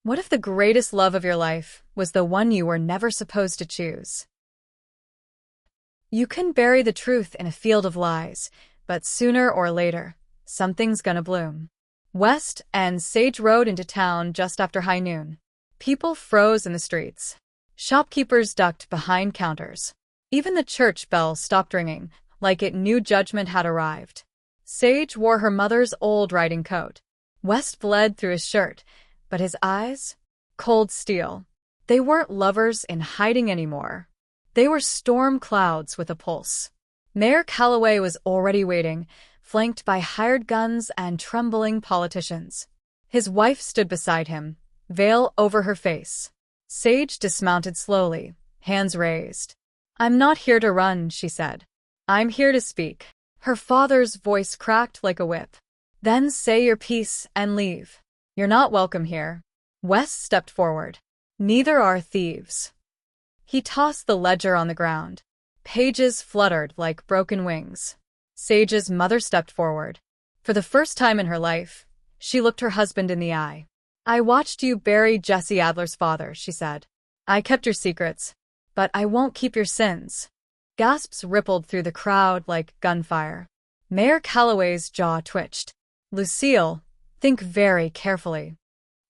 What if the greatest love of your life was the one you were never supposed to choose? You can bury the truth in a field of lies, but sooner or later, something's gonna bloom. West and Sage rode into town just after high noon. People froze in the streets. Shopkeepers ducked behind counters. Even the church bell stopped ringing, like it knew judgment had arrived. Sage wore her mother's old riding coat. West bled through his shirt, but his eyes? Cold steel. They weren't lovers in hiding anymore. They were storm clouds with a pulse. Mayor Calloway was already waiting, flanked by hired guns and trembling politicians. His wife stood beside him, veil over her face. Sage dismounted slowly, hands raised. "I'm not here to run," she said. "I'm here to speak." Her father's voice cracked like a whip. "Then say your piece and leave. You're not welcome here." West stepped forward. "Neither are thieves." He tossed the ledger on the ground. Pages fluttered like broken wings. Sage's mother stepped forward. For the first time in her life, she looked her husband in the eye. "I watched you bury Jesse Adler's father," she said. "I kept your secrets, but I won't keep your sins." Gasps rippled through the crowd like gunfire. Mayor Calloway's jaw twitched. "Lucille, think very carefully."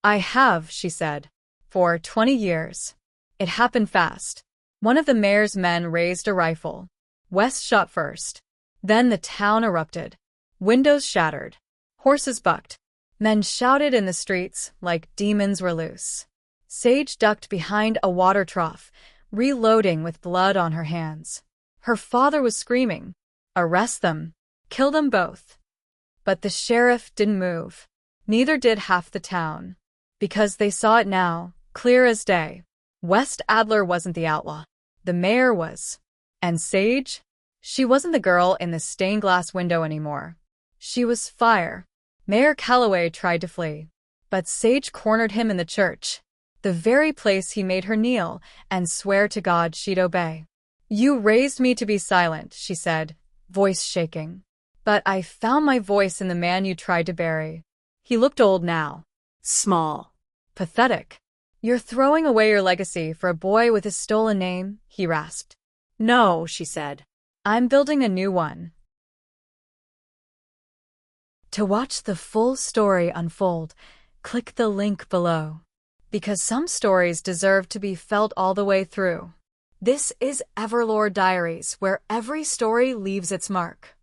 "I have," she said, "for 20 years. It happened fast." One of the mayor's men raised a rifle. West shot first. Then the town erupted. Windows shattered. Horses bucked. Men shouted in the streets like demons were loose. Sage ducked behind a water trough, reloading with blood on her hands. Her father was screaming, "Arrest them! Kill them both!" But the sheriff didn't move. Neither did half the town. Because they saw it now, clear as day. West Adler wasn't the outlaw. The mayor was. And Sage? She wasn't the girl in the stained glass window anymore. She was fire. Mayor Calloway tried to flee. But Sage cornered him in the church, the very place he made her kneel and swear to God she'd obey. "You raised me to be silent," she said, voice shaking. "But I found my voice in the man you tried to bury." He looked old now. Small. Pathetic. "You're throwing away your legacy for a boy with a stolen name," he rasped. "No," she said. "I'm building a new one." To watch the full story unfold, click the link below. Because some stories deserve to be felt all the way through. This is Everlore Diaries, where every story leaves its mark.